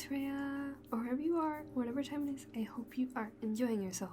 it's Rhea, or wherever you are, whatever time it is, I hope you are enjoying yourself.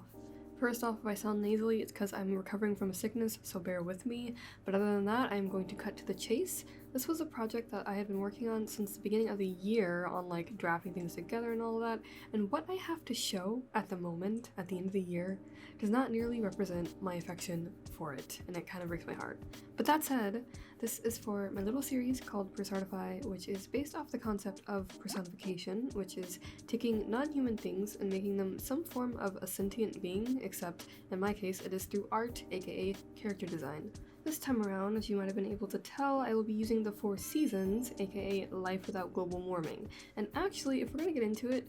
First off, if I sound nasally, it's because I'm recovering from a sickness, so bear with me. But other than that, I'm going to cut to the chase. This was a project that I had been working on since the beginning of the year on like drafting things together and all of that, and what I have to show at the moment, at the end of the year, does not nearly represent my affection for it, and it kind of breaks my heart. But that said, this is for my little series called Persartify, which is based off the concept of personification, which is taking non-human things and making them some form of a sentient being, except in my case it is through art, aka character design. This time around, as you might have been able to tell, I will be using the 4 seasons, aka life without global warming. And actually, if we're gonna get into it,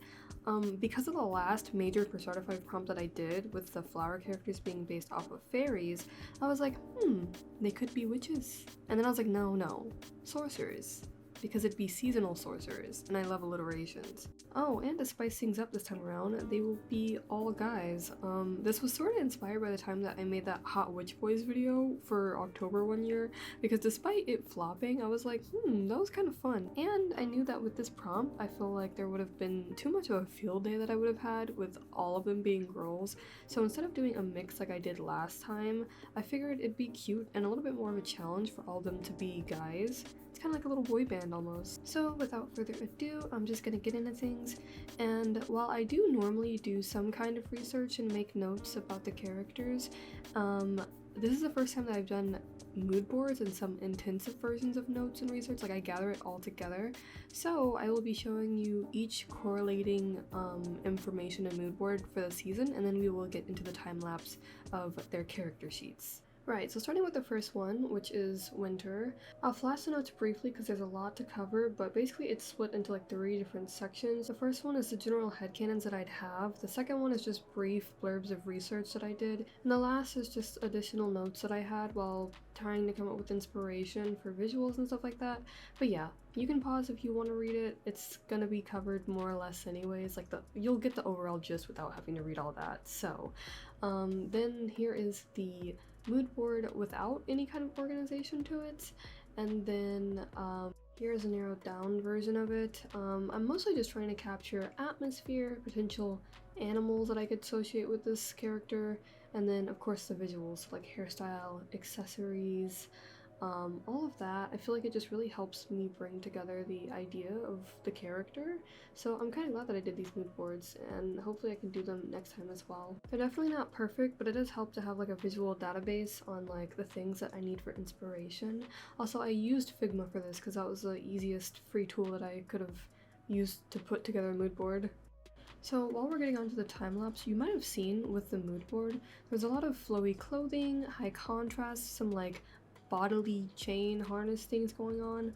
because of the last major Persartify prompt that I did with the flower characters being based off of fairies, I was like, they could be witches. And then I was like, no, sorcerers. Because it'd be seasonal sorcerers, and I love alliterations. Oh, and to spice things up this time around, they will be all guys. This was sort of inspired by the time that I made that Hot Witch Boys video for October one year, because despite it flopping, I was like, that was kind of fun. And I knew that with this prompt, I feel like there would have been too much of a field day that I would have had with all of them being girls. So instead of doing a mix like I did last time, I figured it'd be cute and a little bit more of a challenge for all of them to be guys. It's kind of like a little boy band almost. So without further ado, I'm just gonna get into things, and while I do normally do some kind of research and make notes about the characters, this is the first time that I've done mood boards and some intensive versions of notes and research, like I gather it all together. So I will be showing you each correlating information and mood board for the season, and then we will get into the time lapse of their character sheets. Right, so starting with the first one, which is Winter. I'll flash the notes briefly because there's a lot to cover, but basically it's split into like 3 different sections. The first one is the general headcanons that I'd have, the second one is just brief blurbs of research that I did, and the last is just additional notes that I had while trying to come up with inspiration for visuals and stuff like that. But yeah, you can pause if you want to read it. It's gonna be covered more or less anyways, like you'll get the overall gist without having to read all that. So then here is the mood board without any kind of organization to it, and then here's a narrowed down version of it. I'm mostly just trying to capture atmosphere, potential animals that I could associate with this character, and then of course the visuals like hairstyle, accessories, all of that. I feel like it just really helps me bring together the idea of the character, so I'm kind of glad that I did these mood boards, and hopefully I can do them next time as well. They're definitely not perfect, but it does help to have like a visual database on like the things that I need for inspiration. Also, I used Figma for this because that was the easiest free tool that I could have used to put together a mood board. So while we're getting onto the time lapse, you might have seen with the mood board, there's a lot of flowy clothing, high contrast, some like bodily chain harness things going on.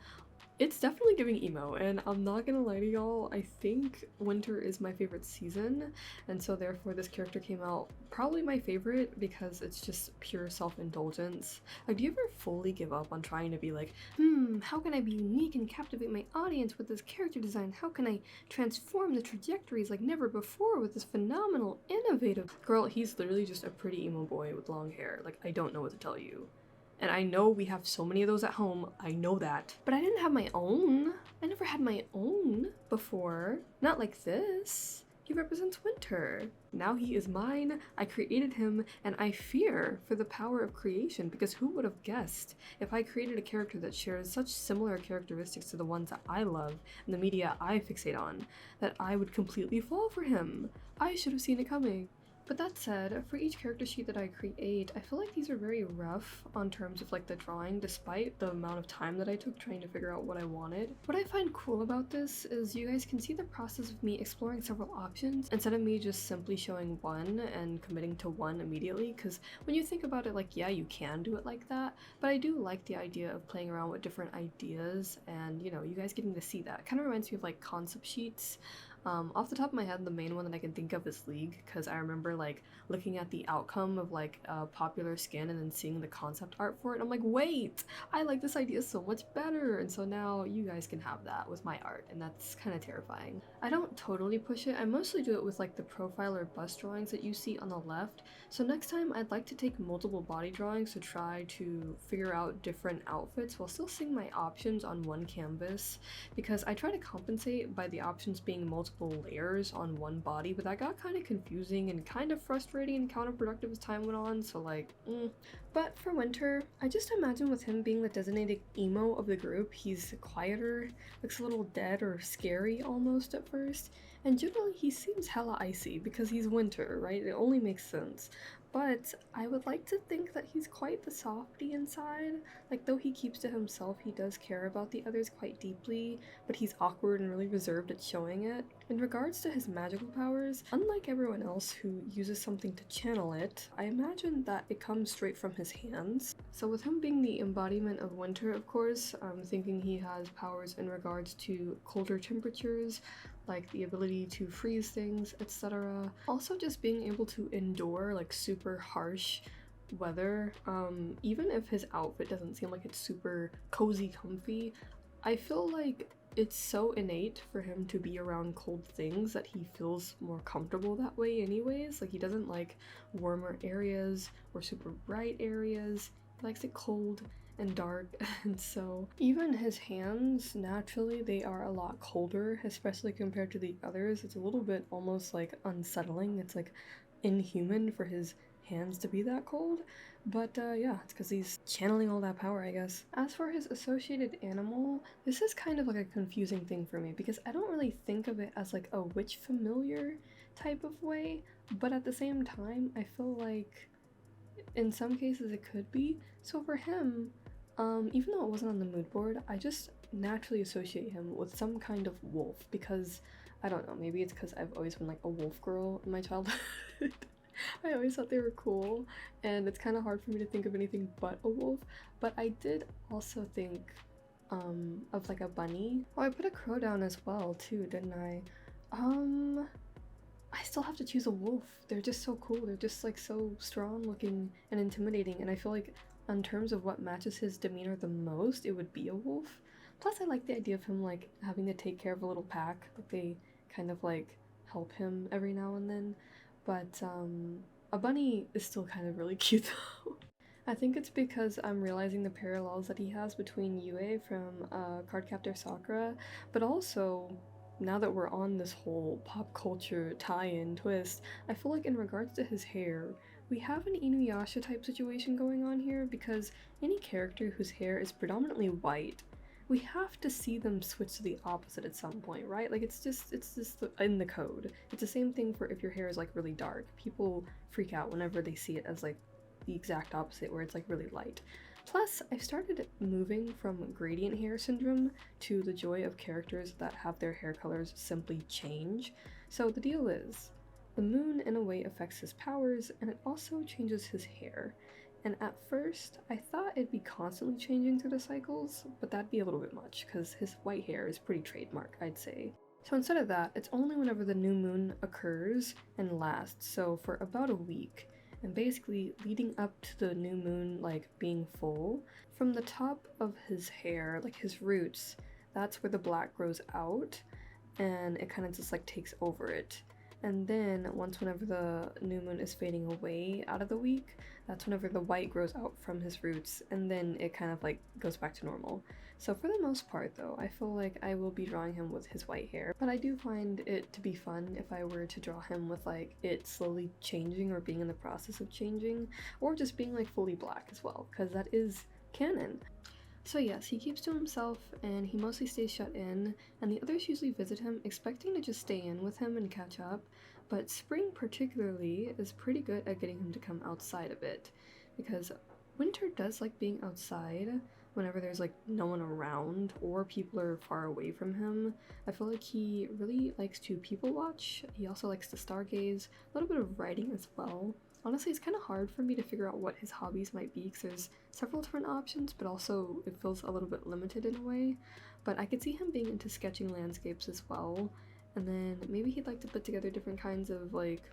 It's definitely giving emo, and I'm not gonna lie to y'all, I think winter is my favorite season, and so therefore this character came out probably my favorite because it's just pure self-indulgence. Like, do you ever fully give up on trying to be like, how can I be unique and captivate my audience with this character design? How can I transform the trajectories like never before with this phenomenal, innovative— Girl, he's literally just a pretty emo boy with long hair. Like, I don't know what to tell you. And I know we have so many of those at home, I know that. But I didn't have my own. I never had my own before. Not like this. He represents winter. Now he is mine, I created him, and I fear for the power of creation, because who would have guessed if I created a character that shares such similar characteristics to the ones that I love and the media I fixate on, that I would completely fall for him. I should have seen it coming. But that said, for each character sheet that I create, I feel like these are very rough on terms of like the drawing, despite the amount of time that I took trying to figure out what I wanted. What I find cool about this is you guys can see the process of me exploring several options instead of me just simply showing one and committing to one immediately, because when you think about it, like, yeah, you can do it like that, but I do like the idea of playing around with different ideas and, you know, you guys getting to see that. It kind of reminds me of like concept sheets. Off the top of my head, the main one that I can think of is League, because I remember like looking at the outcome of like a popular skin and then seeing the concept art for it. I'm like, wait, I like this idea so much better. And so now you guys can have that with my art, and that's kind of terrifying. I don't totally push it. I mostly do it with like the profile or bust drawings that you see on the left. So next time I'd like to take multiple body drawings to try to figure out different outfits while still seeing my options on one canvas, because I try to compensate by the options being multiple layers on one body, but that got kind of confusing and kind of frustrating and counterproductive as time went on, so like, But for Winter, I just imagine with him being the designated emo of the group, he's quieter, looks a little dead or scary almost at first, and generally he seems hella icy because he's Winter, right? It only makes sense. But I would like to think that he's quite the softy inside. Like, though he keeps to himself, he does care about the others quite deeply, but he's awkward and really reserved at showing it. In regards to his magical powers, unlike everyone else who uses something to channel it, I imagine that it comes straight from his hands. So with him being the embodiment of Winter, of course, I'm thinking he has powers in regards to colder temperatures, like the ability to freeze things, etc. Also just being able to endure like super harsh weather, even if his outfit doesn't seem like it's super cozy comfy, I feel like it's so innate for him to be around cold things that he feels more comfortable that way anyways. Like, he doesn't like warmer areas or super bright areas, he likes it cold and dark, and so even his hands, naturally they are a lot colder, especially compared to the others. It's a little bit almost like unsettling. It's like inhuman for his hands to be that cold, but yeah, it's because he's channeling all that power, I guess. As for his associated animal, this is kind of like a confusing thing for me because I don't really think of it as like a witch familiar type of way, but at the same time I feel like in some cases it could be. So for him, even though it wasn't on the mood board, I just naturally associate him with some kind of wolf because, I don't know, maybe it's because I've always been like a wolf girl in my childhood. I always thought they were cool, and it's kind of hard for me to think of anything but a wolf, but I did also think of like a bunny. Oh, I put a crow down as well too, didn't I? I still have to choose a wolf. They're just so cool. They're just like so strong looking and intimidating, and I feel like in terms of what matches his demeanor the most, it would be a wolf. Plus, I like the idea of him like having to take care of a little pack. Like, they kind of like help him every now and then. But a bunny is still kind of really cute though. I think it's because I'm realizing the parallels that he has between Yue from Cardcaptor Sakura, but also now that we're on this whole pop culture tie-in twist, I feel like in regards to his hair, we have an Inuyasha type situation going on here because any character whose hair is predominantly white, we have to see them switch to the opposite at some point, right? Like, it's just in the code. It's the same thing for if your hair is like really dark. People freak out whenever they see it as like the exact opposite where it's like really light. Plus, I've started moving from gradient hair syndrome to the joy of characters that have their hair colors simply change. So the deal is, the moon in a way affects his powers, and it also changes his hair. And at first, I thought it'd be constantly changing through the cycles, but that'd be a little bit much, because his white hair is pretty trademark, I'd say. So instead of that, it's only whenever the new moon occurs and lasts, so for about a week. And basically, leading up to the new moon, like, being full, from the top of his hair, like his roots, that's where the black grows out, and it kind of just, like, takes over it. And then, whenever the new moon is fading away out of the week, that's whenever the white grows out from his roots, and then it kind of, like, goes back to normal. So for the most part, though, I feel like I will be drawing him with his white hair, but I do find it to be fun if I were to draw him with, like, it slowly changing or being in the process of changing, or just being, like, fully black as well, because that is canon. So yes, he keeps to himself, and he mostly stays shut in, and the others usually visit him expecting to just stay in with him and catch up, but Spring particularly is pretty good at getting him to come outside a bit, because Winter does like being outside whenever there's like no one around or people are far away from him. I feel like he really likes to people watch. He also likes to stargaze, a little bit of writing as well. Honestly, it's kind of hard for me to figure out what his hobbies might be because there's several different options, but also it feels a little bit limited in a way. But I could see him being into sketching landscapes as well, And then maybe he'd like to put together different kinds of like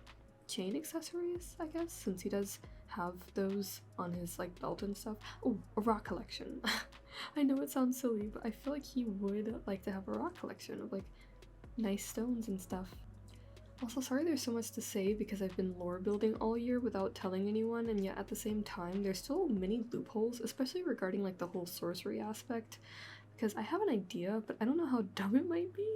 chain accessories, I guess, since he does have those on his like belt and stuff. Oh, a rock collection. I know it sounds silly, but I feel like he would like to have a rock collection of like nice stones and stuff. Also, sorry there's so much to say because I've been lore building all year without telling anyone, and yet at the same time there's still many loopholes, especially regarding like the whole sorcery aspect, because I have an idea, but I don't know how dumb it might be.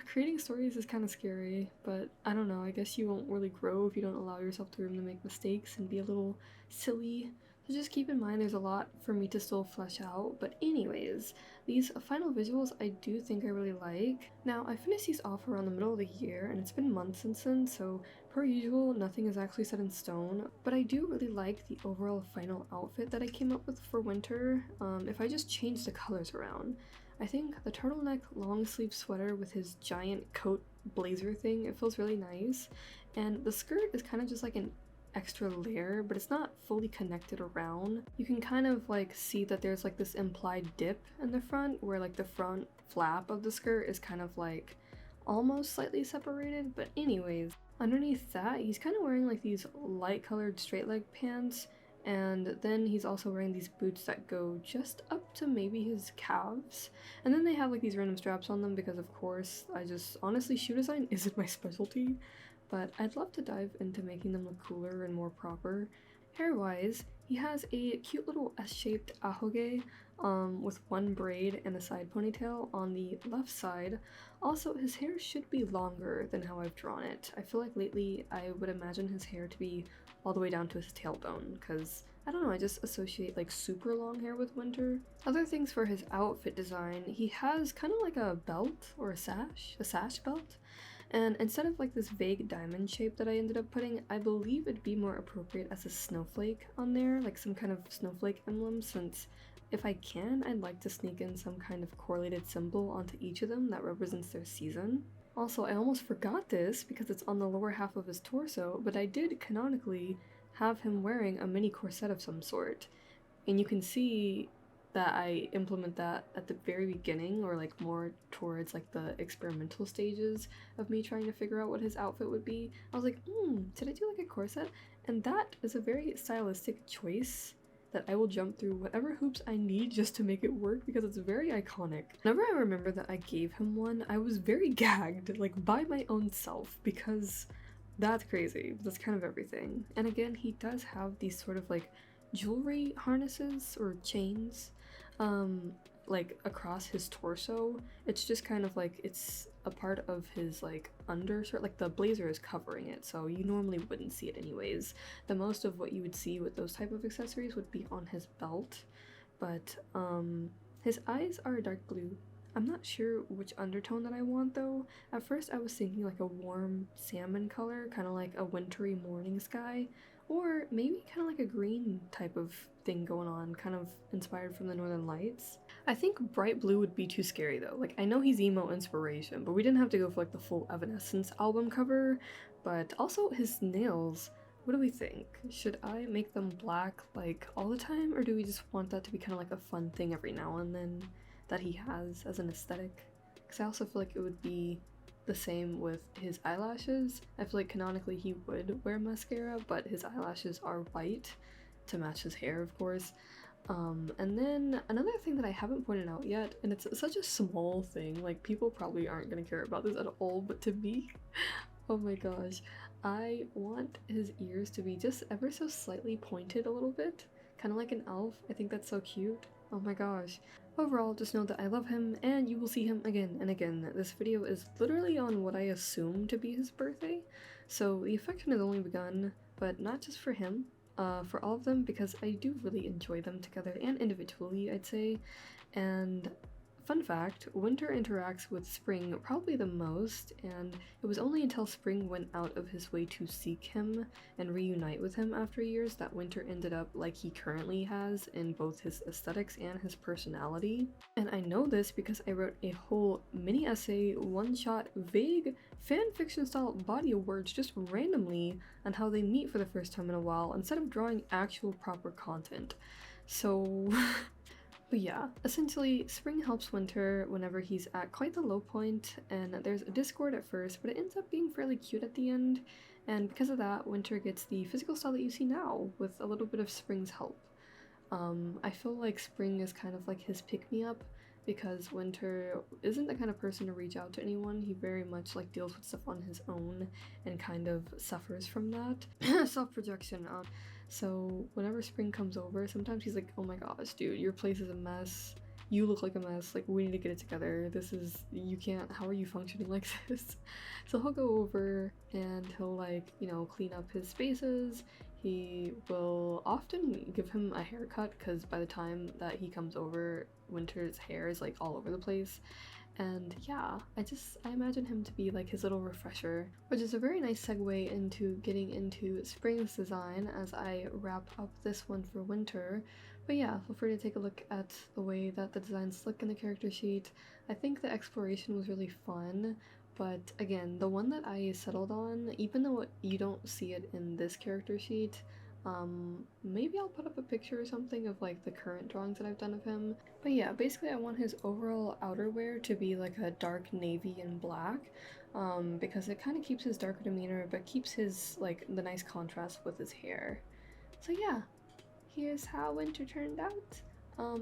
Creating stories is kind of scary, but I don't know, I guess you won't really grow if you don't allow yourself the room to make mistakes and be a little silly. So just keep in mind there's a lot for me to still flesh out, but anyways, these final visuals I do think I really like. Now, I finished these off around the middle of the year, and it's been months since then, so per usual, nothing is actually set in stone, but I do really like the overall final outfit that I came up with for winter, if I just change the colors around. I think the turtleneck long sleeve sweater with his giant coat blazer thing, it feels really nice, and the skirt is kind of just like an extra layer, but it's not fully connected around. You can kind of like see that there's like this implied dip in the front where like the front flap of the skirt is kind of like almost slightly separated, but anyways, underneath that he's kind of wearing like these light colored straight leg pants, and then he's also wearing these boots that go just up to maybe his calves, and then they have like these random straps on them because of course honestly shoe design isn't my specialty, but I'd love to dive into making them look cooler and more proper. Hair-wise, he has a cute little S-shaped ahoge with one braid and a side ponytail on the left side. Also, his hair should be longer than how I've drawn it. I feel like lately I would imagine his hair to be all the way down to his tailbone, because I don't know, I just associate like super long hair with winter. Other things for his outfit design, he has kind of like a belt or a sash belt. And instead of like this vague diamond shape that I ended up putting, I believe it'd be more appropriate as a snowflake on there, like some kind of snowflake emblem, since if I can, I'd like to sneak in some kind of correlated symbol onto each of them that represents their season. Also, I almost forgot this because it's on the lower half of his torso, but I did canonically have him wearing a mini corset of some sort. And you can see that I implement that at the very beginning, or like more towards like the experimental stages of me trying to figure out what his outfit would be. I was like, did I do like a corset? And that is a very stylistic choice that I will jump through whatever hoops I need just to make it work because it's very iconic. Whenever I remember that I gave him one, I was very gagged, like by my own self, because that's crazy. That's kind of everything. And again, he does have these sort of like jewelry harnesses or chains like across his torso. It's just kind of like it's a part of his like undershirt, like the blazer is covering it, so you normally wouldn't see it anyways. The most of what you would see with those type of accessories would be on his belt, but his eyes are dark blue. I'm not sure which undertone that I want though. At first I was thinking like a warm salmon color, kind of like a wintry morning sky, or maybe kind of like a green type of thing going on, kind of inspired from the Northern Lights. I think bright blue would be too scary though. Like, I know he's emo inspiration, but we didn't have to go for like the full Evanescence album cover. But also his nails, what do we think? Should I make them black like all the time, or do we just want that to be kind of like a fun thing every now and then that he has as an aesthetic? Because I also feel like it would be the same with his eyelashes. I feel like canonically he would wear mascara, but his eyelashes are white to match his hair, of course. And then another thing that I haven't pointed out yet, and it's such a small thing, like people probably aren't gonna care about this at all, but to me, oh my gosh, I want his ears to be just ever so slightly pointed a little bit, kind of like an elf. I think that's so cute. Oh my gosh. Overall, just know that I love him, and you will see him again and again. This video is literally on what I assume to be his birthday, so the affection has only begun, but not just for him, for all of them, because I do really enjoy them together and individually, I'd say. And fun fact, winter interacts with spring probably the most, and it was only until spring went out of his way to seek him and reunite with him after years that winter ended up like he currently has in both his aesthetics and his personality. And I know this because I wrote a whole mini essay, one-shot, vague fanfiction style body of words just randomly on how they meet for the first time in a while instead of drawing actual proper content. So But yeah, essentially, spring helps winter whenever he's at quite the low point, and there's a discord at first, but it ends up being fairly cute at the end, and because of that, winter gets the physical style that you see now, with a little bit of spring's help. I feel like spring is kind of like his pick-me-up, because winter isn't the kind of person to reach out to anyone. He very much like deals with stuff on his own and kind of suffers from that. Self-projection. So whenever spring comes over, sometimes he's like, oh my gosh, dude, your place is a mess. You look like a mess. Like, we need to get it together. You can't, how are you functioning like this? So he'll go over and he'll, like, you know, clean up his spaces. He will often give him a haircut because by the time that he comes over, Winter's hair is like all over the place. And yeah, I imagine him to be like his little refresher, which is a very nice segue into getting into spring's design as I wrap up this one for winter. But yeah, feel free to take a look at the way that the designs look in the character sheet. I think the exploration was really fun, but again, the one that I settled on, even though you don't see it in this character sheet, maybe I'll put up a picture or something of like the current drawings that I've done of him. But yeah, basically I want his overall outerwear to be like a dark navy and black, because it kind of keeps his darker demeanor but keeps his like the nice contrast with his hair. So yeah, here's how winter turned out.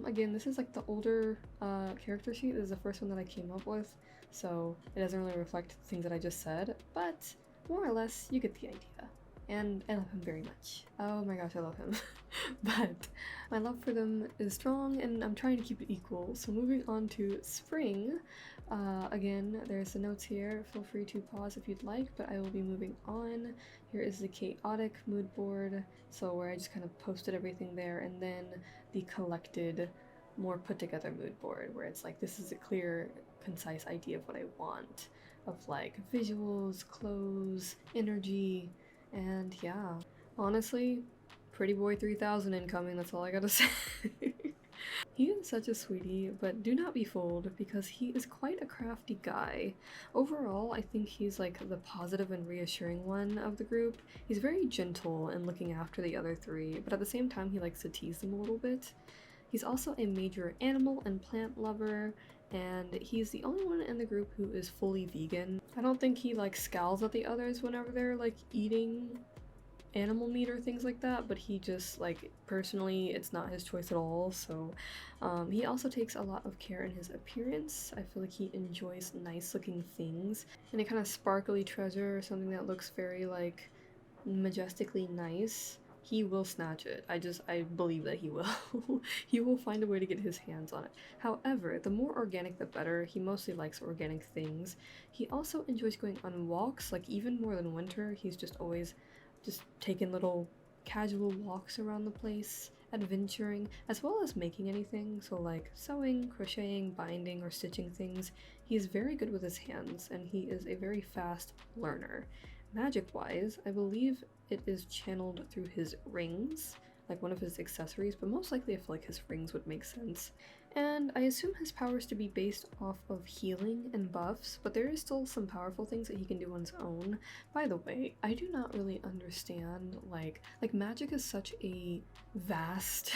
Again, this is like the older character sheet. This is the first one that I came up with, so it doesn't really reflect the things that I just said, but more or less you get the idea. And I love him very much. Oh my gosh, I love him. But my love for them is strong and I'm trying to keep it equal. So moving on to spring, again, there's the notes here. Feel free to pause if you'd like, but I will be moving on. Here is the chaotic mood board, so where I just kind of posted everything there, and then the collected, more put together mood board, where it's like, this is a clear, concise idea of what I want, of like visuals, clothes, energy. And yeah, honestly, pretty boy 3000 incoming, that's all I gotta say. He is such a sweetie, but do not be fooled because he is quite a crafty guy. Overall, I think he's like the positive and reassuring one of the group. He's very gentle and looking after the other three, but at the same time he likes to tease them a little bit. He's also a major animal and plant lover, and he's the only one in the group who is fully vegan. I don't think he like scowls at the others whenever they're like eating animal meat or things like that, but he just like personally it's not his choice at all. So he also takes a lot of care in his appearance. I feel like he enjoys nice looking things, and a kind of sparkly treasure or something that looks very like majestically nice, he will snatch it. I believe that he will. He will find a way to get his hands on it. However, the more organic the better. He mostly likes organic things. He also enjoys going on walks, like even more than winter. He's just always just taking little casual walks around the place, adventuring, as well as making anything. So like sewing, crocheting, binding, or stitching things. He's very good with his hands, and he is a very fast learner. Magic-wise, I believe it is channeled through his rings, like one of his accessories, but most likely I feel like his rings would make sense. And I assume his powers to be based off of healing and buffs, but there is still some powerful things that he can do on his own. By the way, I do not really understand, like magic is such a vast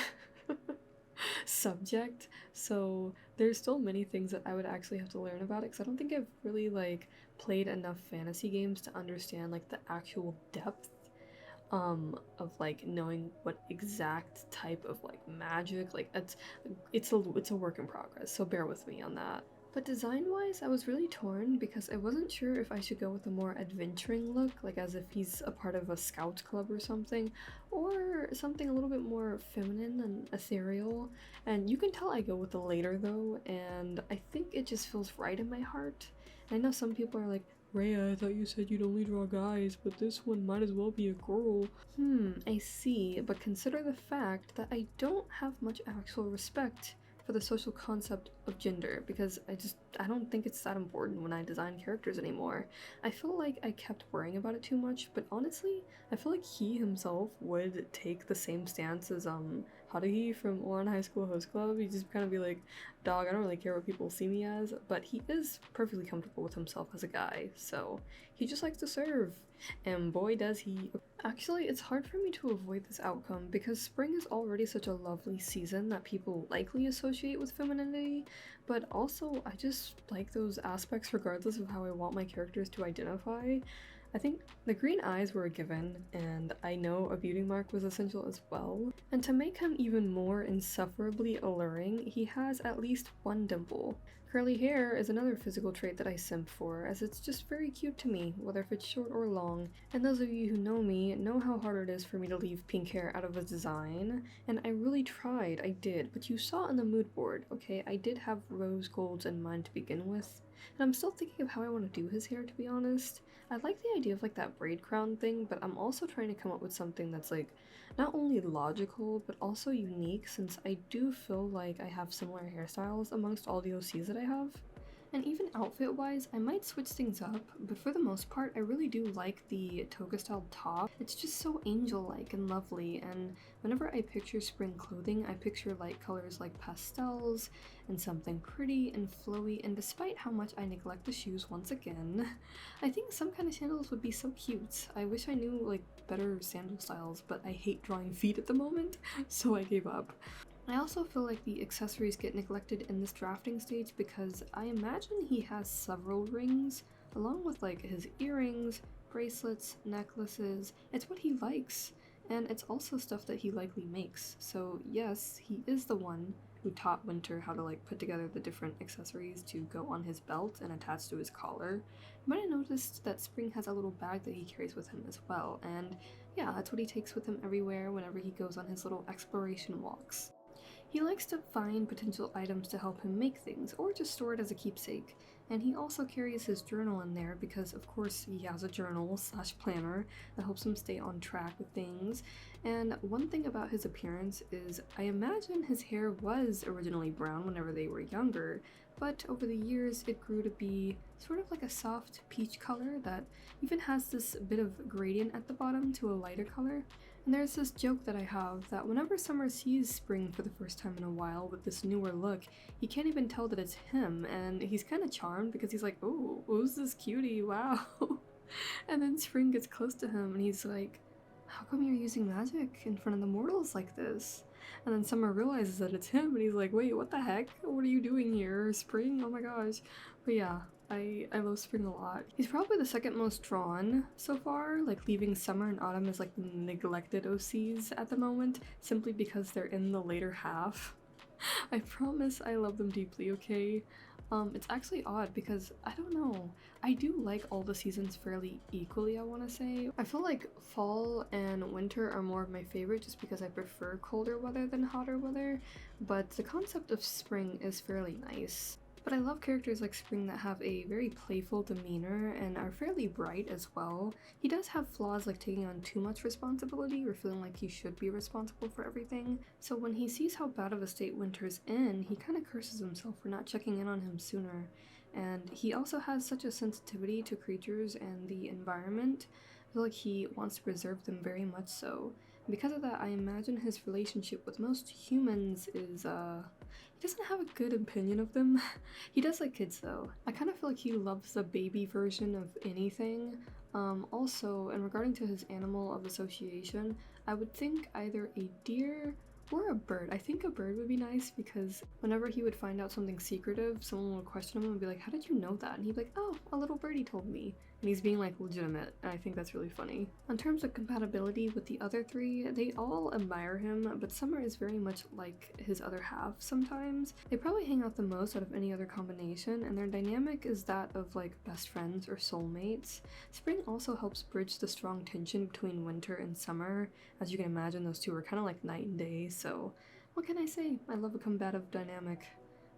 subject, so there's still many things that I would actually have to learn about it, because I don't think I've really like played enough fantasy games to understand like the actual depth of like knowing what exact type of like magic, like it's a work in progress, so bear with me on that. But design-wise, I was really torn because I wasn't sure if I should go with a more adventuring look, like as if he's a part of a scout club or something, or something a little bit more feminine and ethereal. And you can tell I go with the later though, and I think it just feels right in my heart. And I know some people are like, Rhea, I thought you said you'd only draw guys, but this one might as well be a girl. I see, but consider the fact that I don't have much actual respect for the social concept of gender, because I don't think it's that important when I design characters anymore. I feel like I kept worrying about it too much, but honestly, I feel like he himself would take the same stance as Haruhi from Ouran High School Host Club. He'd just kind of be like, dog, I don't really care what people see me as, but he is perfectly comfortable with himself as a guy, so he just likes to serve. And boy does he. Actually, it's hard for me to avoid this outcome because spring is already such a lovely season that people likely associate with femininity, but also I just like those aspects regardless of how I want my characters to identify. I think the green eyes were a given, and I know a beauty mark was essential as well. And to make him even more insufferably alluring, he has at least one dimple. Curly hair is another physical trait that I simp for, as it's just very cute to me, whether if it's short or long. And those of you who know me know how hard it is for me to leave pink hair out of a design, and I really tried, I did, but you saw in the mood board, okay, I did have rose golds in mind to begin with, and I'm still thinking of how I want to do his hair, to be honest. I like the idea of like that braid crown thing, but I'm also trying to come up with something that's like not only logical but also unique, since I do feel like I have similar hairstyles amongst all the OCs that I have. And even outfit-wise, I might switch things up, but for the most part, I really do like the toga-style top. It's just so angel-like and lovely, and whenever I picture spring clothing, I picture light colors like pastels and something pretty and flowy, and despite how much I neglect the shoes once again, I think some kind of sandals would be so cute. I wish I knew like better sandal styles, but I hate drawing feet at the moment, so I gave up. I also feel like the accessories get neglected in this drafting stage because I imagine he has several rings, along with like his earrings, bracelets, necklaces. It's what he likes, and it's also stuff that he likely makes. So yes, he is the one who taught Winter how to like put together the different accessories to go on his belt and attach to his collar. You might have noticed that Spring has a little bag that he carries with him as well, and yeah, that's what he takes with him everywhere whenever he goes on his little exploration walks. He likes to find potential items to help him make things, or just store it as a keepsake. And he also carries his journal in there because, of course, he has a journal / planner that helps him stay on track with things. And one thing about his appearance is I imagine his hair was originally brown whenever they were younger, but over the years it grew to be sort of like a soft peach color that even has this bit of gradient at the bottom to a lighter color. And there's this joke that I have that whenever Summer sees Spring for the first time in a while with this newer look, he can't even tell that it's him, and he's kind of charmed because he's like, "Oh, who's this cutie? Wow." And then Spring gets close to him and he's like, "How come you're using magic in front of the mortals like this?" And then Summer realizes that it's him and he's like, "Wait, what the heck? What are you doing here, Spring? Oh my gosh." But yeah, I love Spring a lot. He's probably the second most drawn so far, like leaving Summer and Autumn as like the neglected OCs at the moment, simply because they're in the later half. I promise I love them deeply, okay? It's actually odd because, I don't know, I do like all the seasons fairly equally, I want to say. I feel like fall and winter are more of my favorite just because I prefer colder weather than hotter weather, but the concept of spring is fairly nice. But I love characters like Spring that have a very playful demeanor and are fairly bright as well. He does have flaws like taking on too much responsibility or feeling like he should be responsible for everything. So when he sees how bad of a state Winter's in, he kind of curses himself for not checking in on him sooner. And he also has such a sensitivity to creatures and the environment. I feel like he wants to preserve them very much so. Because of that, I imagine his relationship with most humans is, he doesn't have a good opinion of them. He does like kids though. I kind of feel like he loves the baby version of anything. Also, and regarding to his animal of association, I would think either a deer or a bird. I think a bird would be nice because whenever he would find out something secretive, someone would question him and be like, "How did you know that?" And he'd be like, "Oh, a little birdie told me." And he's being like legitimate, and I think that's really funny. In terms of compatibility with the other three, they all admire him, but Summer is very much like his other half sometimes. They probably hang out the most out of any other combination, and their dynamic is that of like best friends or soulmates. Spring also helps bridge the strong tension between Winter and Summer. As you can imagine, those two are kind of like night and day, so what can I say? I love a combative dynamic.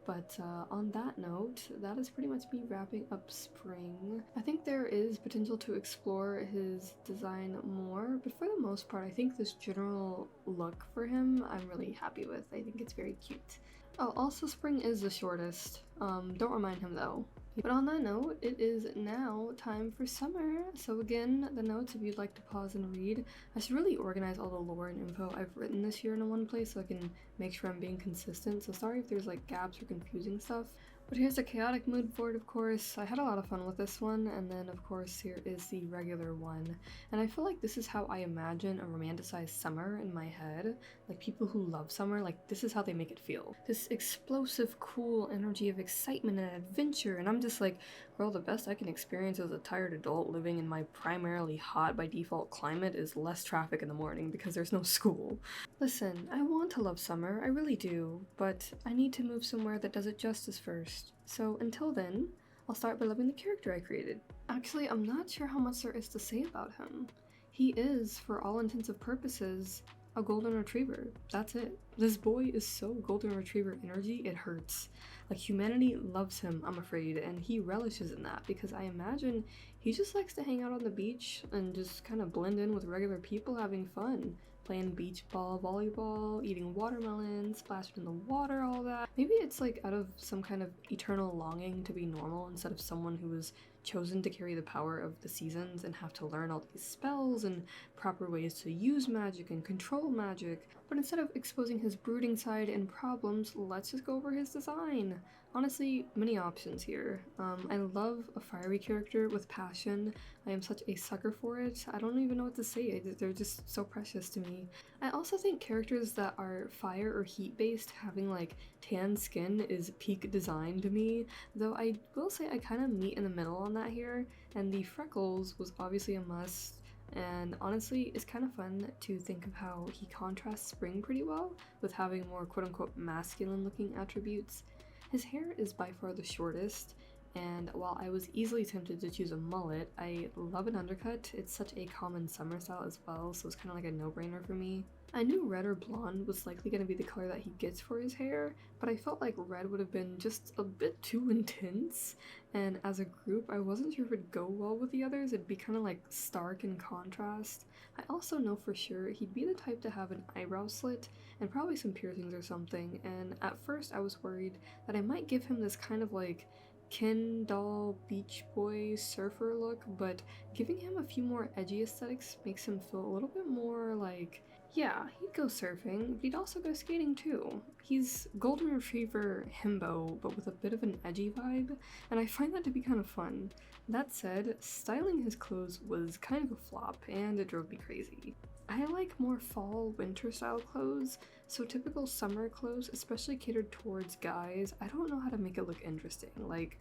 But on that note, that is pretty much me wrapping up Spring. I think there is potential to explore his design more, but for the most part, I think this general look for him, I'm really happy with. I think it's very cute. Oh, also Spring is the shortest. Don't remind him though. But on that note, it is now time for summer. So again, the notes if you'd like to pause and read. I should really organize all the lore and info I've written this year in one place so I can make sure I'm being consistent. So sorry if there's like gaps or confusing stuff. But here's a chaotic mood board, of course. I had a lot of fun with this one, and then of course here is the regular one. And I feel like this is how I imagine a romanticized summer in my head. Like people who love summer, like this is how they make it feel. This explosive, cool energy of excitement and adventure, and I'm just like, well, the best I can experience as a tired adult living in my primarily hot by default climate is less traffic in the morning because there's no school. Listen, I want to love summer, I really do, but I need to move somewhere that does it justice first. So until then, I'll start by loving the character I created. Actually, I'm not sure how much there is to say about him. He is, for all intents and purposes, a golden retriever. That's it. This boy is so golden retriever energy, it hurts. Like, humanity loves him, I'm afraid, and he relishes in that because I imagine he just likes to hang out on the beach and just kind of blend in with regular people having fun. Playing beach ball, volleyball, eating watermelon, splashing in the water, all that. Maybe it's like out of some kind of eternal longing to be normal instead of someone who was chosen to carry the power of the seasons and have to learn all these spells and proper ways to use magic and control magic. But instead of exposing his brooding side and problems, let's just go over his design. Honestly, many options here. I love a fiery character with passion. I am such a sucker for it. I don't even know what to say. They're just so precious to me. I also think characters that are fire or heat based having like tan skin is peak design to me, though I will say I kind of meet in the middle on that here, and the freckles was obviously a must. And honestly, it's kind of fun to think of how he contrasts spring pretty well with having more quote-unquote masculine looking attributes. His hair is by far the shortest, and while I was easily tempted to choose a mullet, I love an undercut. It's such a common summer style as well, so it's kind of like a no-brainer for me. I knew red or blonde was likely going to be the color that he gets for his hair, but I felt like red would have been just a bit too intense, and as a group I wasn't sure if it'd go well with the others. It'd be kind of like stark in contrast. I also know for sure he'd be the type to have an eyebrow slit and probably some piercings or something, and at first I was worried that I might give him this kind of like Ken doll beach boy surfer look, but giving him a few more edgy aesthetics makes him feel a little bit more like, yeah, he'd go surfing, but he'd also go skating too. He's golden retriever himbo, but with a bit of an edgy vibe, and I find that to be kind of fun. That said, styling his clothes was kind of a flop, and it drove me crazy. I like more fall winter style clothes, so typical summer clothes, especially catered towards guys, I don't know how to make it look interesting. Like,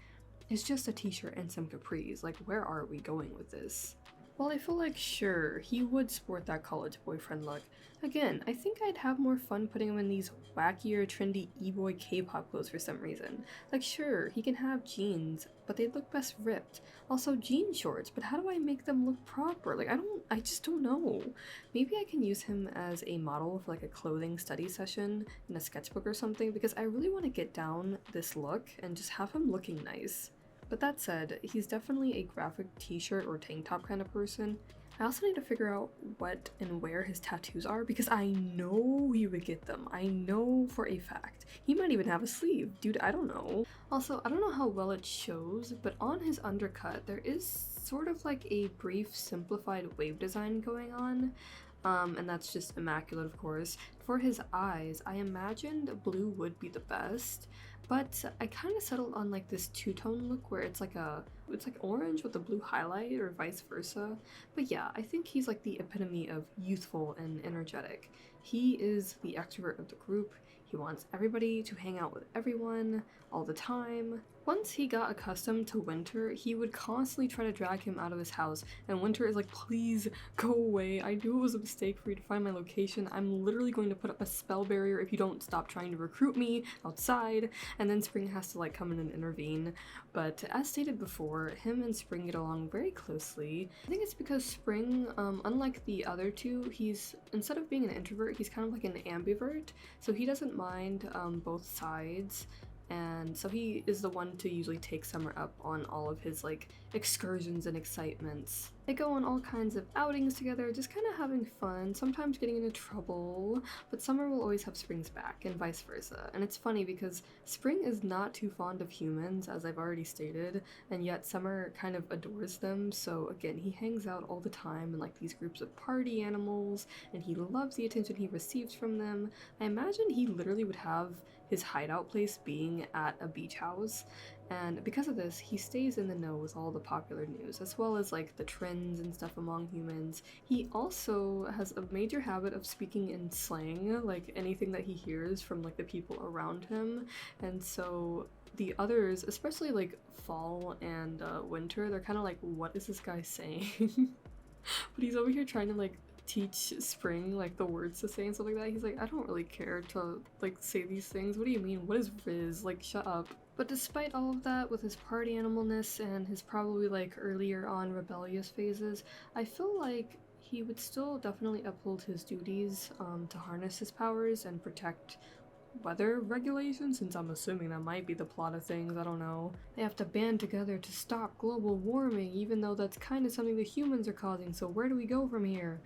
it's just a t-shirt and some capris. Like, where are we going with this? While I feel like, sure, he would sport that college boyfriend look, again, I think I'd have more fun putting him in these wackier, trendy e-boy K-pop clothes for some reason. Like, sure, he can have jeans, but they'd look best ripped. Also, jean shorts, but how do I make them look proper? Like, I just don't know. Maybe I can use him as a model for like a clothing study session in a sketchbook or something, because I really want to get down this look and just have him looking nice. But that said, he's definitely a graphic t-shirt or tank top kind of person. I also need to figure out what and where his tattoos are because I know he would get them. I know for a fact. He might even have a sleeve. Dude, I don't know. Also, I don't know how well it shows, but on his undercut there is sort of like a brief simplified wave design going on. And that's just immaculate, of course. For his eyes, I imagined blue would be the best, but I kind of settled on like this two-tone look where it's like orange with a blue highlight or vice versa. But yeah, I think he's like the epitome of youthful and energetic. He is the extrovert of the group. He wants everybody to hang out with everyone all the time. Once he got accustomed to Winter, he would constantly try to drag him out of his house, and Winter is like, please go away. I knew it was a mistake for you to find my location. I'm literally going to put up a spell barrier if you don't stop trying to recruit me outside. And then Spring has to like come in and intervene. But as stated before, him and Spring get along very closely. I think it's because Spring, unlike the other two, instead of being an introvert, he's kind of like an ambivert, so he doesn't mind both sides. And so he is the one to usually take Summer up on all of his like excursions and excitements. They go on all kinds of outings together, just kind of having fun, sometimes getting into trouble, but Summer will always have Spring's back, and vice versa. And it's funny because Spring is not too fond of humans, as I've already stated, and yet Summer kind of adores them, so again, he hangs out all the time in like these groups of party animals, and he loves the attention he receives from them. I imagine he literally would have his hideout place being at a beach house, and because of this, he stays in the know with all the popular news, as well as like the trends and stuff among humans. He also has a major habit of speaking in slang, like anything that he hears from like the people around him, and so the others, especially like Fall and Winter, they're kind of like, what is this guy saying? But he's over here trying to like teach Spring like the words to say and stuff like that. He's like, I don't really care to like say these things. What do you mean? What is Riz? Like, shut up. But despite all of that, with his party animalness and his probably like earlier on rebellious phases, I feel like he would still definitely uphold his duties to harness his powers and protect weather regulations, since I'm assuming that might be the plot of things, I don't know. They have to band together to stop global warming, even though that's kind of something the humans are causing, so where do we go from here?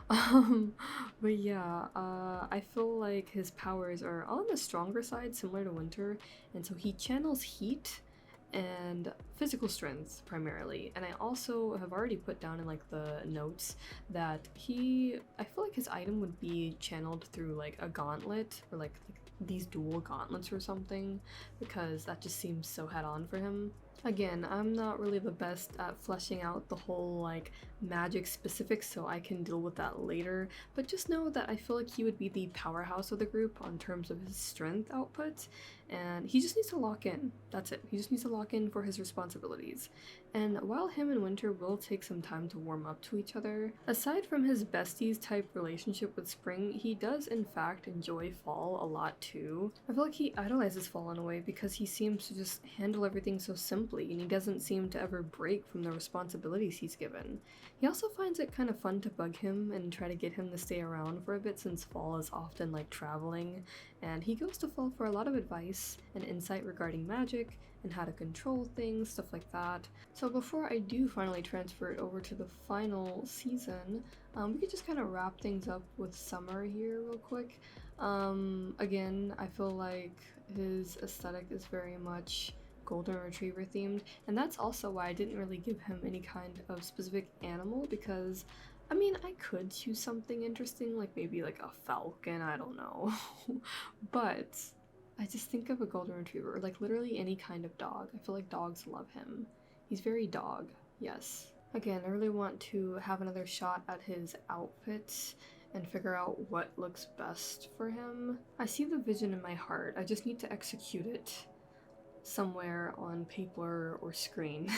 But yeah, I feel like his powers are on the stronger side, similar to Winter, and so he channels heat and physical strength primarily. And I also have already put down in like the notes that I feel like his item would be channeled through like a gauntlet, or like these dual gauntlets or something, because that just seems so head on for him. Again, I'm not really the best at fleshing out the whole like magic specifics, so I can deal with that later, but just know that I feel like he would be the powerhouse of the group on terms of his strength output, and he just needs to lock in. That's it. He just needs to lock in for his responsibilities. And while him and Winter will take some time to warm up to each other, aside from his besties type relationship with Spring, he does in fact enjoy Fall a lot too. I feel like he idolizes Fall in a way because he seems to just handle everything so simply, and he doesn't seem to ever break from the responsibilities he's given. He also finds it kind of fun to bug him and try to get him to stay around for a bit, since Fall is often like traveling, and he goes to Fall for a lot of advice and insight regarding magic and how to control things, stuff like that. So before I do finally transfer it over to the final season, we could just kind of wrap things up with Summer here real quick. Again, I feel like his aesthetic is very much golden retriever themed, and that's also why I didn't really give him any kind of specific animal, because I mean, I could choose something interesting, like maybe like a falcon, I don't know. But I just think of a golden retriever, or like literally any kind of dog. I feel like dogs love him. He's very dog, yes. Again, I really want to have another shot at his outfits and figure out what looks best for him. I see the vision in my heart, I just need to execute it somewhere on paper or screen.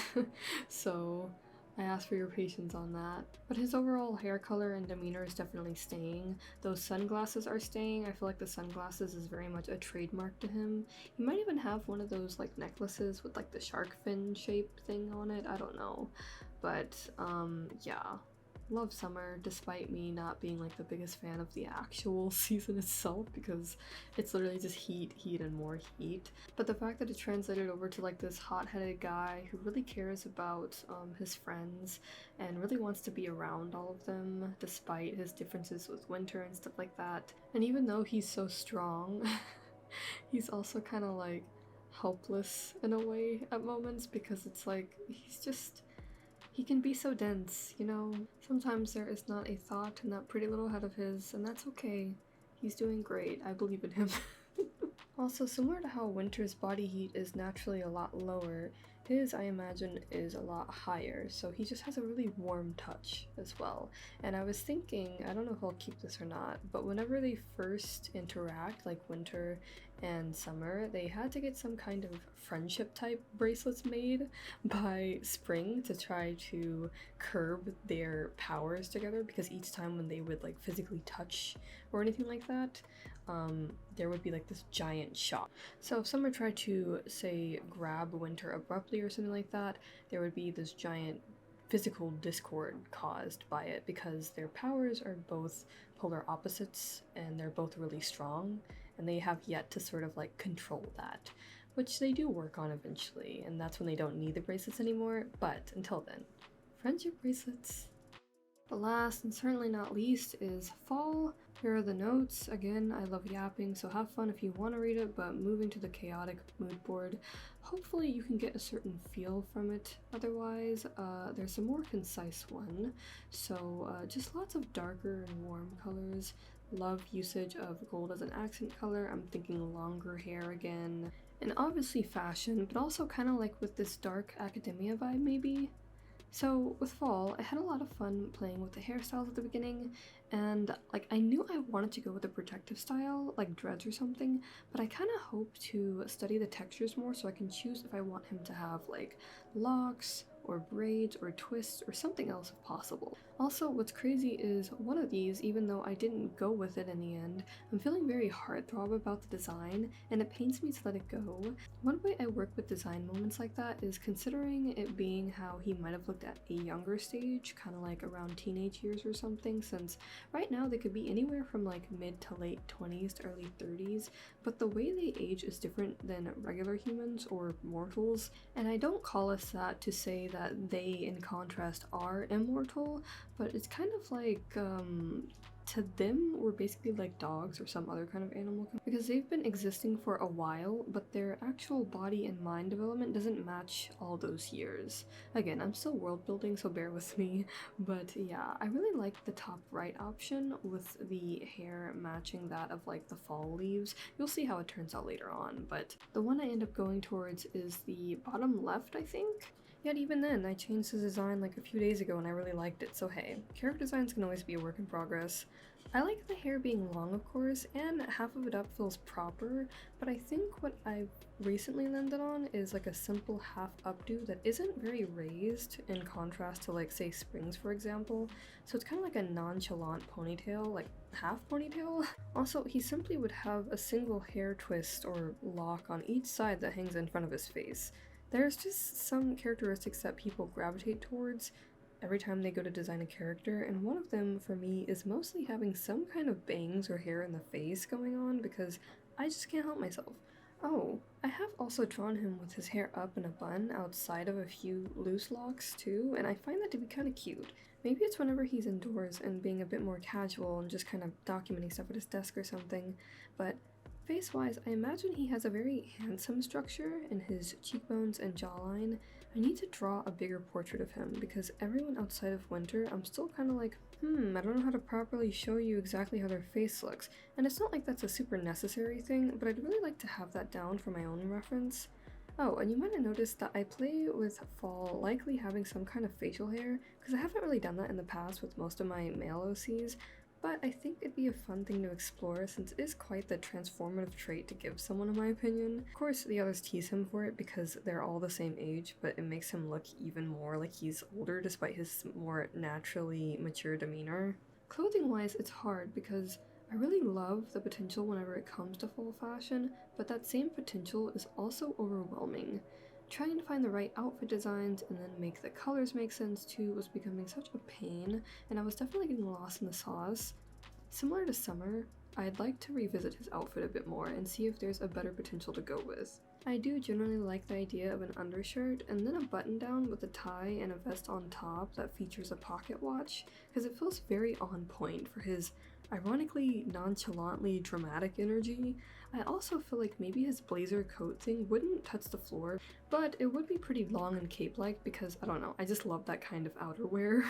So I ask for your patience on that. But his overall hair color and demeanor is definitely staying. Those sunglasses are staying. I feel like the sunglasses is very much a trademark to him. He might even have one of those like necklaces with like the shark fin shaped thing on it. I don't know. But yeah. Love Summer, despite me not being like the biggest fan of the actual season itself, because it's literally just heat, and more heat. But the fact that it translated over to like this hot-headed guy who really cares about his friends and really wants to be around all of them despite his differences with Winter and stuff like that. And even though he's so strong, he's also kind of like helpless in a way at moments, because it's like he can be so dense, you know? Sometimes there is not a thought in that pretty little head of his, and that's okay. He's doing great. I believe in him. Also, similar to how Winter's body heat is naturally a lot lower, his, I imagine, is a lot higher, so he just has a really warm touch as well. And I was thinking, I don't know if I'll keep this or not, but whenever they first interact, like Winter and Summer, they had to get some kind of friendship type bracelets made by Spring to try to curb their powers together, because each time when they would like physically touch or anything like that, there would be like this giant shock. So if Summer tried to, say, grab Winter abruptly or something like that, there would be this giant physical discord caused by it, because their powers are both polar opposites and they're both really strong, and they have yet to sort of like control that, which they do work on eventually, and that's when they don't need the bracelets anymore. But until then, friendship bracelets. But last and certainly not least is fall. Here are the notes. Again, I love yapping, so have fun if you want to read it, but moving to the chaotic mood board, hopefully you can get a certain feel from it. Otherwise, there's a more concise one. So just lots of darker and warm colors. Love usage of gold as an accent color. I'm thinking longer hair again. And obviously fashion, but also kind of like with this dark academia vibe maybe. So with fall, I had a lot of fun playing with the hairstyles at the beginning, and like I knew I wanted to go with a protective style, like dreads or something, but I kind of hope to study the textures more so I can choose if I want him to have like locks or braids or twists or something else if possible. Also, what's crazy is one of these, even though I didn't go with it in the end, I'm feeling very heartthrob about the design and it pains me to let it go. One way I work with design moments like that is considering it being how he might have looked at a younger stage, kind of like around teenage years or something, since right now they could be anywhere from like mid to late 20s to early 30s, but the way they age is different than regular humans or mortals, and I don't call us that to say that they in contrast are immortal, but it's kind of like to them we're basically like dogs or some other kind of animal because they've been existing for a while, but their actual body and mind development doesn't match all those years. Again, I'm still world building, so bear with me, but yeah, I really like the top right option with the hair matching that of like the fall leaves. You'll see how it turns out later on, but the one I end up going towards is the bottom left, I think. Yet even then, I changed the design like a few days ago and I really liked it, so hey, character designs can always be a work in progress. I like the hair being long, of course, and half of it up feels proper, but I think what I've recently landed on is like a simple half updo that isn't very raised in contrast to like say Spring's for example, so it's kind of like a nonchalant ponytail, like half ponytail. Also, he simply would have a single hair twist or lock on each side that hangs in front of his face. There's just some characteristics that people gravitate towards every time they go to design a character, and one of them for me is mostly having some kind of bangs or hair in the face going on because I just can't help myself. Oh, I have also drawn him with his hair up in a bun outside of a few loose locks too, and I find that to be kind of cute. Maybe it's whenever he's indoors and being a bit more casual and just kind of documenting stuff at his desk or something, but face-wise, I imagine he has a very handsome structure in his cheekbones and jawline. I need to draw a bigger portrait of him because everyone outside of Winter, I'm still kind of like, I don't know how to properly show you exactly how their face looks. And it's not like that's a super necessary thing, but I'd really like to have that down for my own reference. Oh, and you might have noticed that I play with fall likely having some kind of facial hair, because I haven't really done that in the past with most of my male OCs, but I think it'd be a fun thing to explore since it is quite the transformative trait to give someone in my opinion. Of course, the others tease him for it because they're all the same age, but it makes him look even more like he's older despite his more naturally mature demeanor. Clothing-wise, it's hard because I really love the potential whenever it comes to fall fashion, but that same potential is also overwhelming. Trying to find the right outfit designs and then make the colors make sense too was becoming such a pain, and I was definitely getting lost in the sauce. Similar to Summer, I'd like to revisit his outfit a bit more and see if there's a better potential to go with. I do generally like the idea of an undershirt and then a button down with a tie and a vest on top that features a pocket watch, because it feels very on point for his ironically nonchalantly dramatic energy. I also feel like maybe his blazer coat thing wouldn't touch the floor, but it would be pretty long and cape-like because, I don't know, I just love that kind of outerwear.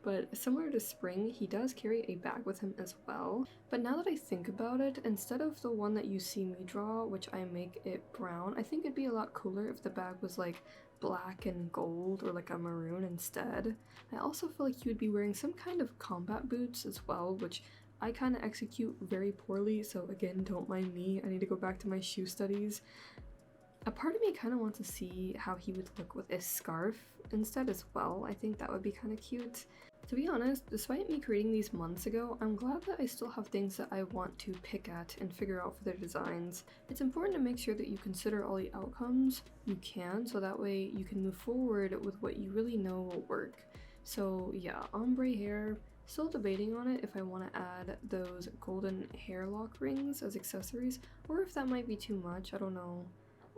But similar to Spring, he does carry a bag with him as well. But now that I think about it, instead of the one that you see me draw, which I make it brown, I think it'd be a lot cooler if the bag was like black and gold or like a maroon instead. I also feel like he would be wearing some kind of combat boots as well, which I kind of execute very poorly, so again, don't mind me. I need to go back to my shoe studies. A part of me kind of wants to see how he would look with a scarf instead as well. I think that would be kind of cute. To be honest, despite me creating these months ago, I'm glad that I still have things that I want to pick at and figure out for their designs. It's important to make sure that you consider all the outcomes you can, so that way you can move forward with what you really know will work. So yeah, ombre hair. Still debating on it if I want to add those golden hair lock rings as accessories, or if that might be too much, I don't know.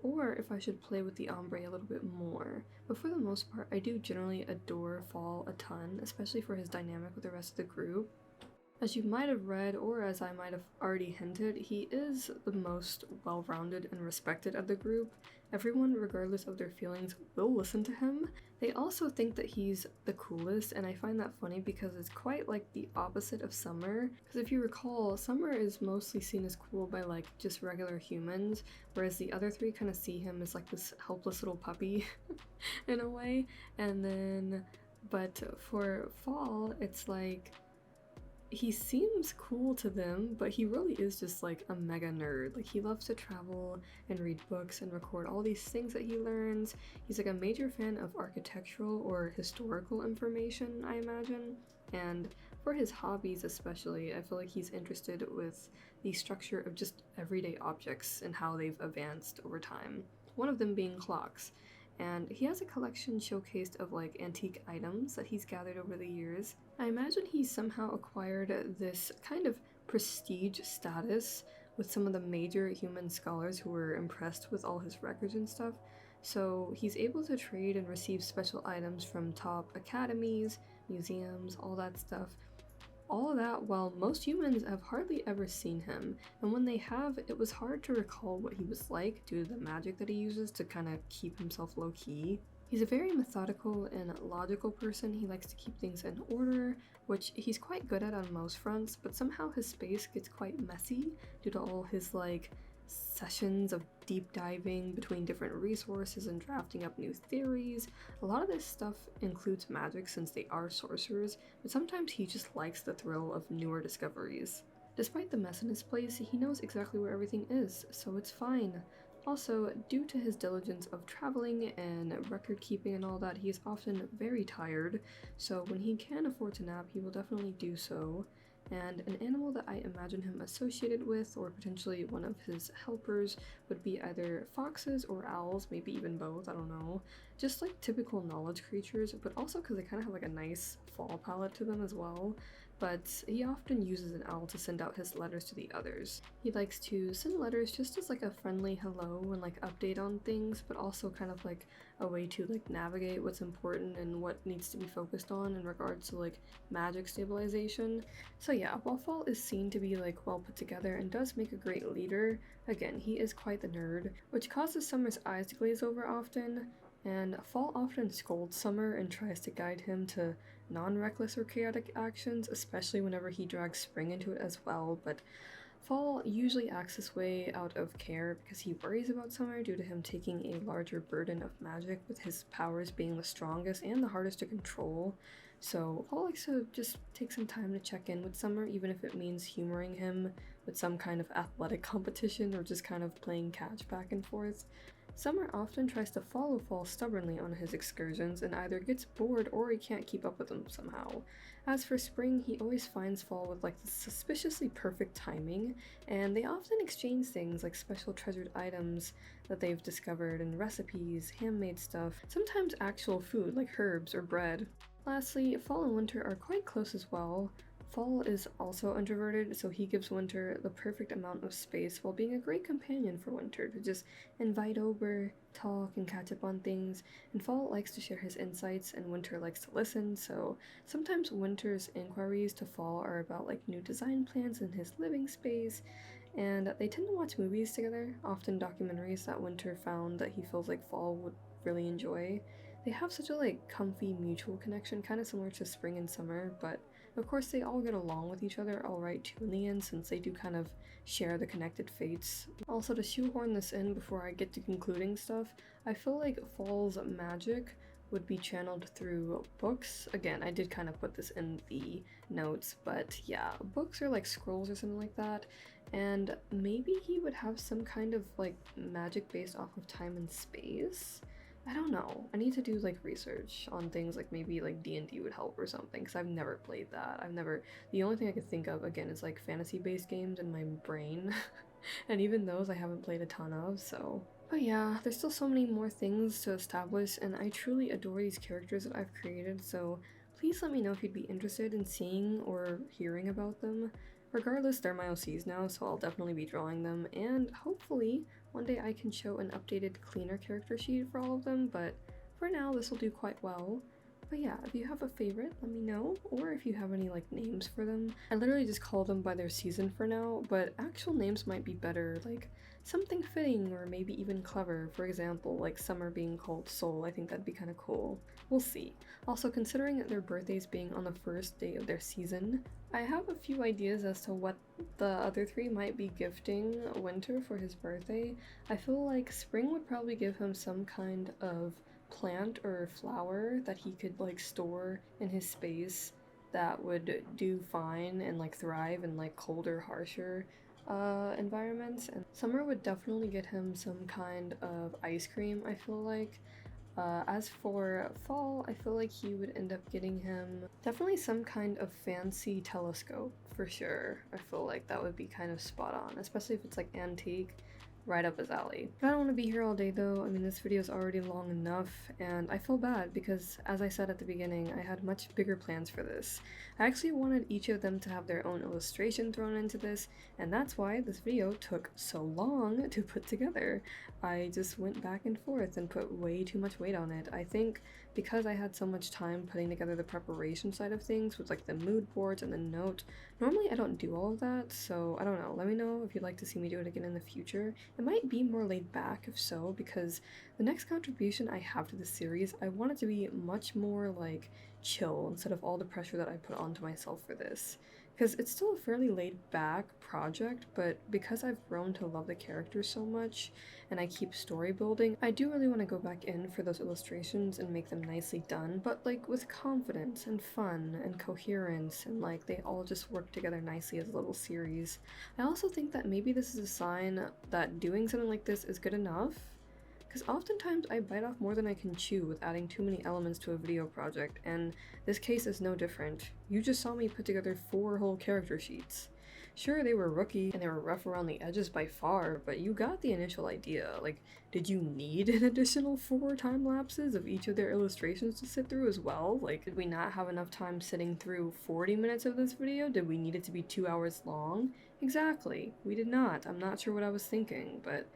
or if I should play with the ombre a little bit more. But for the most part, I do generally adore Fall a ton, especially for his dynamic with the rest of the group. As you might have read, or as I might have already hinted, he is the most well-rounded and respected of the group. Everyone, regardless of their feelings, will listen to him. They also think that he's the coolest, and I find that funny because it's quite like the opposite of Summer. Because if you recall, Summer is mostly seen as cool by like just regular humans, whereas the other three kind of see him as like this helpless little puppy in a way. And then, but for Fall, it's like he seems cool to them, but he really is just like a mega nerd. Like he loves to travel and read books and record all these things that he learns. He's like a major fan of architectural or historical information, I imagine. And for his hobbies especially, I feel like he's interested with the structure of just everyday objects and how they've advanced over time. One of them being clocks. And he has a collection showcased of like antique items that he's gathered over the years. I imagine he somehow acquired this kind of prestige status with some of the major human scholars who were impressed with all his records and stuff. So he's able to trade and receive special items from top academies, museums, all that stuff. All of that while most humans have hardly ever seen him, and when they have, it was hard to recall what he was like due to the magic that he uses to kind of keep himself low-key. He's a very methodical and logical person. He likes to keep things in order, which he's quite good at on most fronts, but somehow his space gets quite messy due to all his like sessions of deep diving between different resources and drafting up new theories. A lot of this stuff includes magic since they are sorcerers, but sometimes he just likes the thrill of newer discoveries. Despite the mess in his place, he knows exactly where everything is, so it's fine. Also, due to his diligence of traveling and record keeping and all that, he is often very tired, so when he can afford to nap, he will definitely do so. And an animal that I imagine him associated with, or potentially one of his helpers, would be either foxes or owls, maybe even both, I don't know. Just like typical knowledge creatures, but also because they kind of have like a nice fall palette to them as well. But he often uses an owl to send out his letters to the others. He likes to send letters just as like a friendly hello and like update on things, but also kind of like a way to like navigate what's important and what needs to be focused on in regards to like magic stabilization. So yeah, while Fall is seen to be like well put together and does make a great leader, again, he is quite the nerd, which causes Summer's eyes to glaze over often, and Fall often scolds Summer and tries to guide him to non-reckless or chaotic actions, especially whenever he drags Spring into it as well, but Fall usually acts this way out of care because he worries about Summer due to him taking a larger burden of magic, with his powers being the strongest and the hardest to control. So Fall likes to just take some time to check in with Summer, even if it means humoring him with some kind of athletic competition or just kind of playing catch back and forth. Summer often tries to follow Fall stubbornly on his excursions and either gets bored or he can't keep up with them somehow. As for Spring, he always finds Fall with like the suspiciously perfect timing, and they often exchange things like special treasured items that they've discovered and recipes, handmade stuff, sometimes actual food like herbs or bread. Lastly, Fall and Winter are quite close as well. Fall is also introverted, so he gives Winter the perfect amount of space while being a great companion for Winter to just invite over, talk, and catch up on things. And Fall likes to share his insights, and Winter likes to listen, so sometimes Winter's inquiries to Fall are about like new design plans in his living space, and they tend to watch movies together, often documentaries that Winter found that he feels like Fall would really enjoy. They have such a like comfy mutual connection, kind of similar to Spring and Summer, but of course they all get along with each other alright too in the end, since they do kind of share the connected fates. Also, to shoehorn this in before I get to concluding stuff, I feel like Fall's magic would be channeled through books. Again, I did kind of put this in the notes, but yeah, books are like scrolls or something like that, and maybe he would have some kind of like magic based off of time and space. I don't know. I need to do like research on things like maybe like D&D would help or something, because I've never played that. The only thing I could think of again is like fantasy based games in my brain and even those I haven't played a ton of, so. But yeah, there's still so many more things to establish, and I truly adore these characters that I've created, so please let me know if you'd be interested in seeing or hearing about them. Regardless, they're my OCs now, so I'll definitely be drawing them, and hopefully One day I can show an updated, cleaner character sheet for all of them, but for now this will do quite well. But yeah, if you have a favorite, let me know, or if you have any like names for them. I literally just call them by their season for now, but actual names might be better, like something fitting or maybe even clever. For example, like summer being called Sol, I think that'd be kind of cool. We'll see. Also, considering their birthdays being on the first day of their season, I have a few ideas as to what the other three might be gifting Winter for his birthday. I feel like Spring would probably give him some kind of plant or flower that he could like store in his space that would do fine and like thrive in like colder, harsher environments. And Summer would definitely get him some kind of ice cream, I feel like. As for Fall, I feel like he would end up getting him definitely some kind of fancy telescope for sure. I feel like that would be kind of spot on, especially if it's like antique. Right up his alley. But I don't want to be here all day though. I mean, this video is already long enough, and I feel bad because, as I said at the beginning, I had much bigger plans for this. I actually wanted each of them to have their own illustration thrown into this, and that's why this video took so long to put together. I just went back and forth and put way too much weight on it. I think because I had so much time putting together the preparation side of things with like the mood boards and the note, normally I don't do all of that, so I don't know. Let me know if you'd like to see me do it again in the future. It might be more laid back if so, because the next contribution I have to the series, I want it to be much more like chill instead of all the pressure that I put onto myself for this. Because it's still a fairly laid back project, but because I've grown to love the characters so much and I keep story building, I do really want to go back in for those illustrations and make them nicely done, but like with confidence and fun and coherence, and like they all just work together nicely as a little series. I also think that maybe this is a sign that doing something like this is good enough, because oftentimes I bite off more than I can chew with adding too many elements to a video project, and this case is no different. You just saw me put together 4 whole character sheets. Sure, they were rookie and they were rough around the edges by far, but you got the initial idea. Like, did you need an additional 4 time lapses of each of their illustrations to sit through as well? Like, did we not have enough time sitting through 40 minutes of this video? Did we need it to be 2 hours long? Exactly, we did not. I'm not sure what I was thinking, but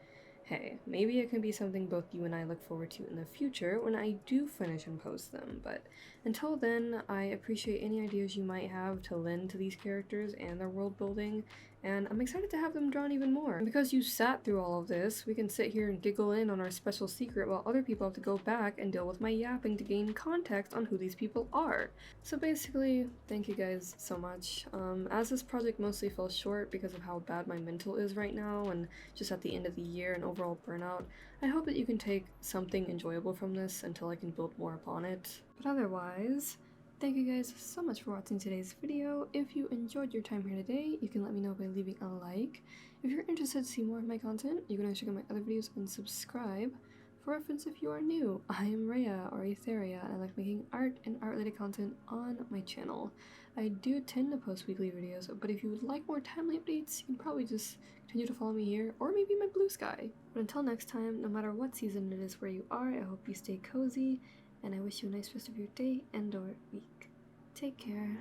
hey, maybe it can be something both you and I look forward to in the future when I do finish and post them, but until then, I appreciate any ideas you might have to lend to these characters and their world building, and I'm excited to have them drawn even more. And because you sat through all of this, we can sit here and giggle in on our special secret while other people have to go back and deal with my yapping to gain context on who these people are. So basically, thank you guys so much. As this project mostly fell short because of how bad my mental is right now and just at the end of the year and overall burnout, I hope that you can take something enjoyable from this until I can build more upon it. But otherwise, thank you guys so much for watching today's video. If you enjoyed your time here today, you can let me know by leaving a like. If you're interested to see more of my content, you can always check out my other videos and subscribe. For reference, if you are new, I am Rhea, or Etheria, and I like making art and art-related content on my channel. I do tend to post weekly videos, but if you would like more timely updates, you can probably just continue to follow me here, or maybe my blue sky. But until next time, no matter what season it is where you are, I hope you stay cozy, and I wish you a nice rest of your day and or week. Take care.